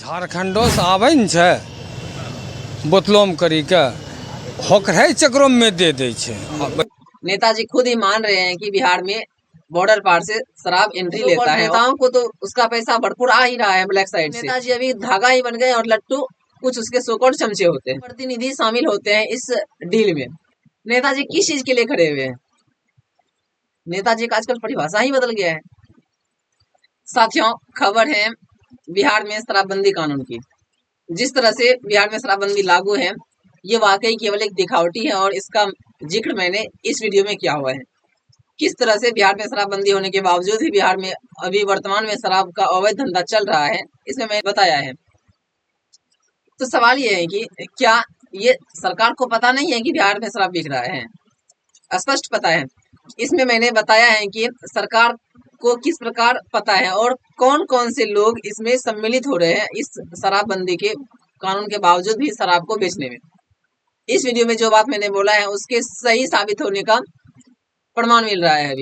झारखंडो से आवे न छै बोतलों में करी के होकरे चक्रों में दे दे छै। नेताजी खुद ही मान रहे हैं कि बिहार में बॉर्डर पार से शराब एंट्री लेता है। नेताओं को तो उसका पैसा भरपूर आ ही रहा है ब्लैक साइड से। नेताजी अभी धागा ही बन गए और लट्टू कुछ उसके सोकॉल्ड चमचे होते हैं। प्रतिनिधि शामिल होते हैं इस डील में। नेताजी किस चीज के लिए खड़े हुए हैं? नेताजी का आजकल परिभाषा ही बदल गया है। साथियों, खबर है बिहार में शराबबंदी कानून की। जिस तरह से बिहार में शराबबंदी लागू है, ये वाकई केवल एक दिखावटी है और इसका जिक्र मैंने इस वीडियो में किया हुआ है। किस तरह से बिहार में शराबबंदी होने के बावजूद भी बिहार में अभी वर्तमान में शराब का अवैध धंधा चल रहा है, इसमें मैंने बताया है। तो सवाल ये है कि क्या ये सरकार को पता नहीं है कि बिहार में शराब बिक रहा है? स्पष्ट पता है। इसमें मैंने बताया है कि सरकार को किस प्रकार पता है और कौन कौन से लोग इसमें सम्मिलित हो रहे हैं इस शराबबंदी के कानून के बावजूद भी शराब को बेचने में। इस वीडियो में जो बात मैंने बोला है उसके सही साबित होने का प्रमाण मिल रहा है।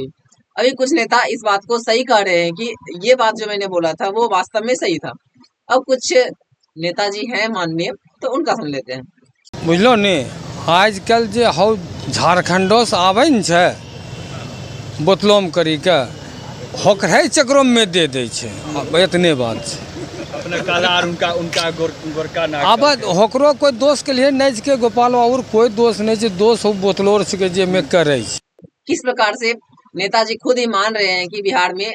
अभी कुछ नेता इस बात को सही कह रहे हैं कि ये बात जो मैंने बोला था वो वास्तव में सही था। अब कुछ नेताजी हैं माननीय, तो उनका सुन लेते हैं। बुझलो ने, आजकल जे हौ झारखंडो से आवे न छै बोतलों में करी के होकरे चक्रों में दे दे छै। इतने बात छै। अपना काला और उनका गोरका नाक अब होकरो कोई दोष के लिए नहीं के गोपाल और कोई दोष नहीं छै। दोष हो बोतलोर के जे में करे छै। किस प्रकार से नेताजी खुद ही मान रहे हैं कि बिहार में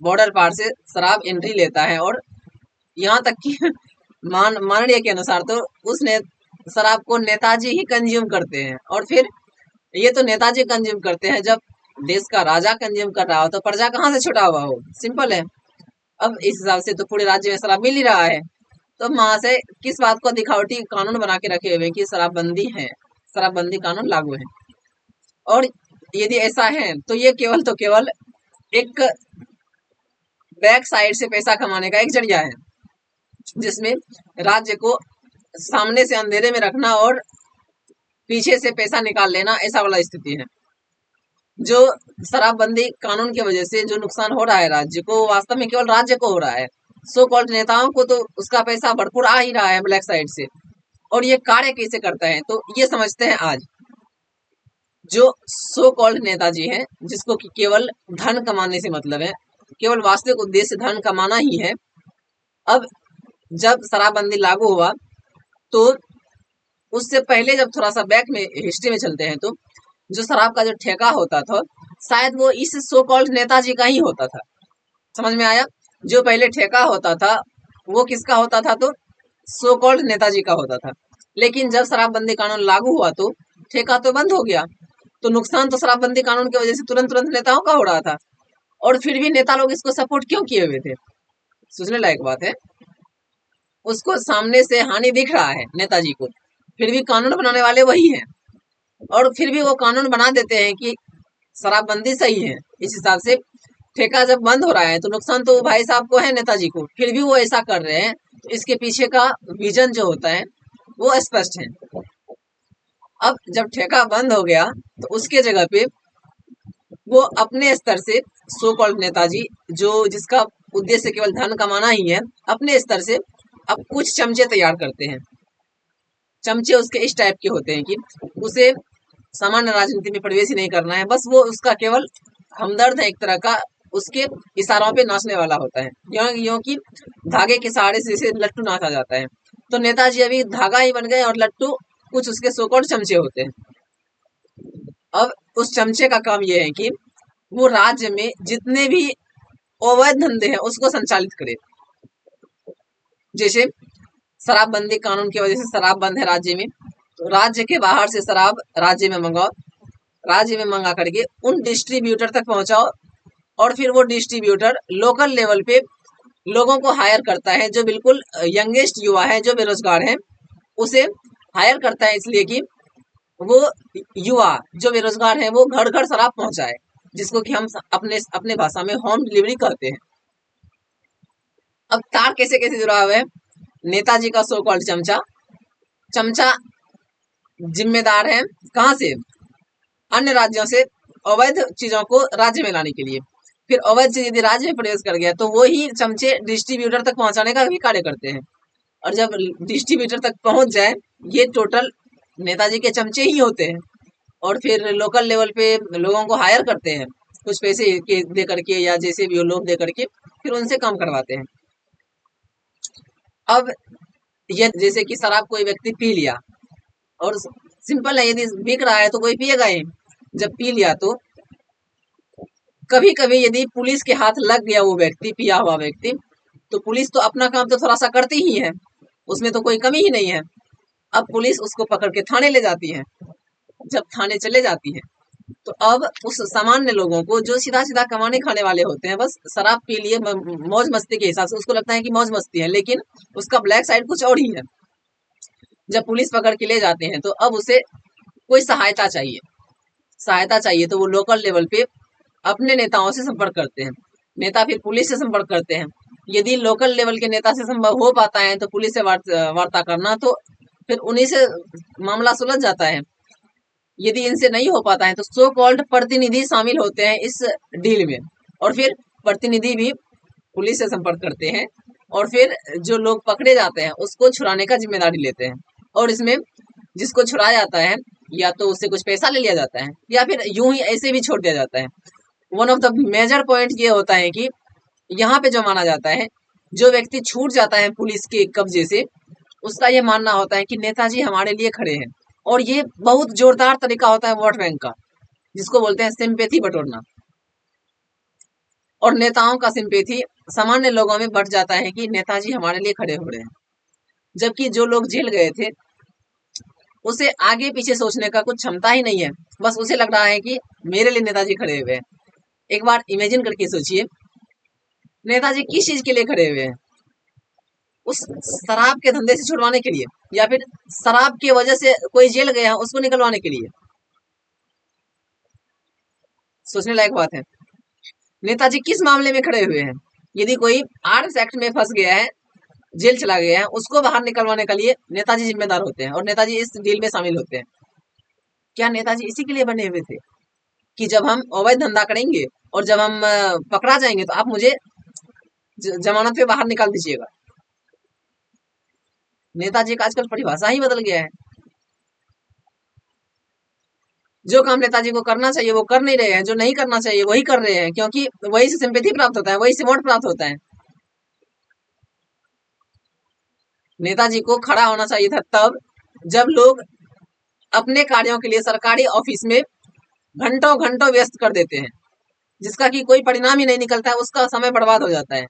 बॉर्डर पार से शराब एंट्री लेता है और यहाँ तक कि माननीय के अनुसार तो उसने शराब को नेताजी ही कंज्यूम करते हैं। और फिर ये तो नेताजी कंज्यूम करते हैं, जब देश का राजा कंज्यूम कर रहा हो तो प्रजा कहाँ से छुटा हुआ हो? सिंपल है। अब इस हिसाब से तो पूरे राज्य में शराब मिल ही रहा है, तो वहां से किस बात को दिखावटी कानून बना के रखे हुए कि शराबबंदी है, शराबबंदी कानून लागू है। और यदि ऐसा है तो ये केवल एक बैक साइड से पैसा कमाने का एक जरिया है, जिसमें राज्य को सामने से अंधेरे में रखना और पीछे से पैसा निकाल लेना, ऐसा वाला स्थिति है। जो शराबबंदी कानून की वजह से जो नुकसान हो रहा है राज्य को, वास्तव में केवल राज्य को हो रहा है। सो कॉल्ड नेताओं को तो उसका पैसा भरपूर आ ही रहा है ब्लैक साइड से। और ये कार्य कैसे करता है तो ये समझते हैं आज। जो सो कॉल्ड नेताजी हैं, जिसको कि केवल धन कमाने से मतलब है, केवल वास्तविक उद्देश्य धन कमाना ही है। अब जब शराबबंदी लागू हुआ तो उससे पहले जब थोड़ा सा बैक में हिस्ट्री में चलते हैं तो जो शराब का जो ठेका होता था, शायद वो इस सो कॉल्ड नेताजी का ही होता था। समझ में आया? जो पहले ठेका होता था वो किसका होता था? तो सो कॉल्ड नेताजी का होता था। लेकिन जब शराबबंदी कानून लागू हुआ तो ठेका तो बंद हो गया, तो नुकसान तो शराबबंदी कानून की वजह से तुरंत नेताओं का हो रहा था। और फिर भी नेता लोग इसको सपोर्ट क्यों किए हुए थे? सोचने लायक बात है। उसको सामने से हानि दिख रहा है नेताजी को, फिर भी कानून बनाने वाले वही हैं। और फिर भी वो कानून बना देते हैं कि शराबबंदी सही है। इस हिसाब से ठेका जब बंद हो रहा है तो नुकसान तो भाई साहब को है, नेताजी को, फिर भी वो ऐसा कर रहे हैं। तो इसके पीछे का विजन जो होता है वो स्पष्ट है। अब जब ठेका बंद हो गया तो उसके जगह पे वो अपने स्तर से सो कॉल्ड नेताजी, जो जिसका उद्देश्य केवल धन कमाना ही है, अपने स्तर से अब कुछ चमचे तैयार करते हैं। चमचे उसके इस टाइप के होते हैं कि उसे सामान्य राजनीति में प्रवेश ही नहीं करना है, बस वो उसका केवल हमदर्द है, एक तरह का उसके इशारों पे नाचने वाला होता है। यूं कि धागे के सहारे से जैसे लट्टू नाचा जाता है, तो नेताजी अभी धागा ही बन गए और लट्टू कुछ उसके सोकॉल्ड चमचे होते हैं। अब उस चमचे का काम यह है कि वो राज्य में जितने भी अवैध धंधे हैं उसको संचालित करे। जैसे शराबबंदी कानून की वजह से शराब बंद है राज्य में, तो राज्य के बाहर से शराब राज्य में मंगाओ, राज्य में मंगा करके उन डिस्ट्रीब्यूटर तक पहुंचाओ, और फिर वो डिस्ट्रीब्यूटर लोकल लेवल पे लोगों को हायर करता है, जो बिल्कुल यंगेस्ट युवा है, जो बेरोजगार है, उसे हायर करता है इसलिए कि वो युवा जो बेरोजगार है वो घर घर शराब पहुंचाए, जिसको कि हम अपने भाषा में होम डिलीवरी कहते हैं। अब तार कैसे कैसे जुड़ा हुआ है? नेताजी का सो कॉल्ड चमचा जिम्मेदार है कहाँ से? अन्य राज्यों से अवैध चीजों को राज्य में लाने के लिए। फिर अवैध चीज यदि राज्य में प्रवेश कर गया तो वो ही चमचे डिस्ट्रीब्यूटर तक पहुंचाने का भी कार्य करते हैं। और जब डिस्ट्रीब्यूटर तक पहुंच जाए, ये टोटल नेताजी के चमचे ही होते हैं। और फिर लोकल लेवल पे लोगों को हायर करते हैं कुछ पैसे के दे करके या जैसे भी हो लोभ दे करके, फिर उनसे काम करवाते हैं। अब ये जैसे कि शराब कोई व्यक्ति पी लिया, और सिंपल है, यदि बिक रहा है तो कोई पिएगा ही। जब पी लिया तो कभी कभी यदि पुलिस के हाथ लग गया वो व्यक्ति, पिया हुआ व्यक्ति, तो पुलिस तो अपना काम तो थोड़ा सा करती ही है, उसमें तो कोई कमी ही नहीं है। अब पुलिस उसको पकड़ के थाने ले जाती है। जब थाने चले जाती है तो अब उस सामान्य लोगों को, जो सीधा सीधा कमाने खाने वाले होते हैं, बस शराब पी लिए मौज मस्ती के हिसाब से, उसको लगता है कि मौज मस्ती है, लेकिन उसका ब्लैक साइड कुछ और ही है। जब पुलिस पकड़ के ले जाते हैं तो अब उसे कोई सहायता चाहिए तो वो लोकल लेवल पे अपने नेताओं से संपर्क करते हैं। नेता फिर पुलिस से संपर्क करते हैं। यदि लोकल लेवल के नेता से संभव हो पाता है तो पुलिस से वार्ता करना, तो फिर उन्हीं से मामला सुलझ जाता है। यदि इनसे नहीं हो पाता है तो सो कॉल्ड प्रतिनिधि शामिल होते हैं इस डील में, और फिर प्रतिनिधि भी पुलिस से संपर्क करते हैं, और फिर जो लोग पकड़े जाते हैं उसको छुड़ाने का जिम्मेदारी लेते हैं। और इसमें जिसको छुड़ाया जाता है या तो उससे कुछ पैसा ले लिया जाता है या फिर यूं ही ऐसे भी छोड़ दिया जाता है। One of the major point ये होता है कि यहाँ पे जो माना जाता है, जो व्यक्ति छूट जाता है पुलिस के कब्जे से, उसका ये मानना होता है कि नेताजी हमारे लिए खड़े हैं। और ये बहुत जोरदार तरीका होता है वोट बैंक का, जिसको बोलते हैं सिंपैथी बटोरना। और नेताओं का सिंपैथी सामान्य लोगों में बढ़ जाता है कि नेताजी हमारे लिए खड़े हो रहे हैं। जबकि जो लोग जेल गए थे उसे आगे पीछे सोचने का कुछ क्षमता ही नहीं है, बस उसे लग रहा है कि मेरे लिए नेताजी खड़े हुए हैं। एक बार इमेजिन करके सोचिए, नेताजी किस चीज के लिए खड़े हुए हैं? उस शराब के धंधे से छुड़वाने के लिए, या फिर शराब की वजह से कोई जेल गया उसको निकलवाने के लिए? सोचने लायक बात है। नेताजी किस मामले में खड़े हुए हैं? यदि कोई आर्म्स एक्ट में फंस गया है, जेल चला गया है, उसको बाहर निकलवाने के लिए नेताजी जिम्मेदार होते हैं और नेताजी इस डील में शामिल होते हैं। क्या नेताजी इसी के लिए बने हुए थे कि जब हम अवैध धंधा करेंगे और जब हम पकड़ा जाएंगे तो आप मुझे जमानत पे बाहर निकाल दीजिएगा? नेताजी का आजकल परिभाषा ही बदल गया है। जो काम नेताजी को करना चाहिए वो कर नहीं रहे हैं, जो नहीं करना चाहिए वही कर रहे हैं, क्योंकि वही से सिंपैथी प्राप्त होता है, वही से वोट प्राप्त होता है। नेताजी को खड़ा होना चाहिए था तब जब लोग अपने कार्यों के लिए सरकारी ऑफिस में घंटों घंटों व्यस्त कर देते हैं, जिसका कि कोई परिणाम ही नहीं निकलता है, उसका समय बर्बाद हो जाता है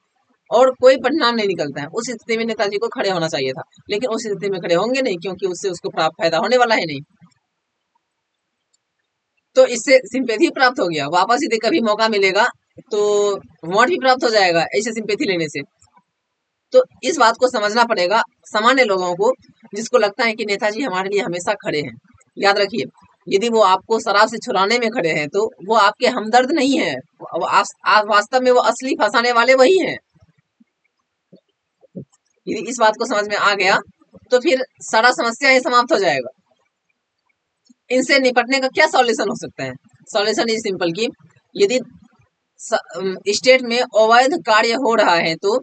और कोई परिणाम नहीं निकलता है। उस स्थिति में नेताजी को खड़े होना चाहिए था, लेकिन उस स्थिति में खड़े होंगे नहीं, क्योंकि उससे उसको प्राप्त फायदा होने वाला है नहीं। तो इससे सिंपैथी प्राप्त हो गया, वापस यदि कभी मौका मिलेगा तो वोट भी प्राप्त हो जाएगा ऐसे सिंपैथी लेने से। तो इस बात को समझना पड़ेगा सामान्य लोगों को, जिसको लगता है कि नेताजी हमारे लिए हमेशा खड़े हैं। याद रखिए, यदि वो आपको शराब से छुड़ाने में खड़े हैं तो वो आपके हमदर्द नहीं है, वास्तव में वो असली फंसाने वाले वही हैं। यदि इस बात को समझ में आ गया तो फिर सारा समस्या ही समाप्त हो जाएगा। इनसे निपटने का क्या सॉल्यूशन हो सकता है? सॉल्यूशन इज सिंपल कि यदि स्टेट में अवैध कार्य हो रहा है तो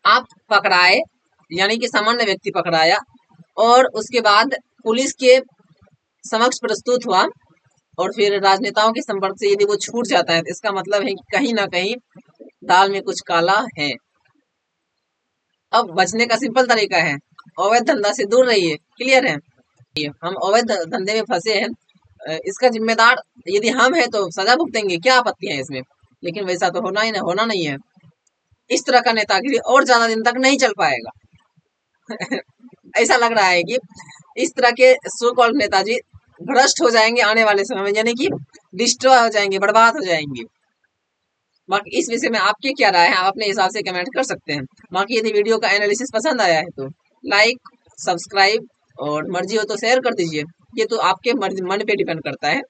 आप पकड़ाए, यानी कि सामान्य व्यक्ति पकड़ाया और उसके बाद पुलिस के समक्ष प्रस्तुत हुआ और फिर राजनेताओं के संपर्क से यदि वो छूट जाता है तो इसका मतलब है कि कहीं ना कहीं दाल में कुछ काला है। अब बचने का सिंपल तरीका है, अवैध धंधा से दूर रहिए। क्लियर है? हम अवैध धंधे में फंसे हैं, इसका जिम्मेदार यदि हम हैं तो सजा भुगतेंगे, क्या आपत्ति है इसमें? लेकिन वैसा तो होना नहीं है। इस तरह का नेतागिरी और ज्यादा दिन तक नहीं चल पाएगा। ऐसा लग रहा है कि इस तरह के सो कॉल्ड नेताजी भ्रष्ट हो जाएंगे आने वाले समय में, यानी कि डिस्ट्रॉय हो जाएंगे, बर्बाद हो जाएंगे। बाकी इस विषय में आपकी क्या राय है, आप अपने हिसाब से कमेंट कर सकते हैं। बाकी यदि वीडियो का एनालिसिस पसंद आया है तो लाइक, सब्सक्राइब और मर्जी हो तो शेयर कर दीजिए। ये तो आपके मन पे डिपेंड करता है।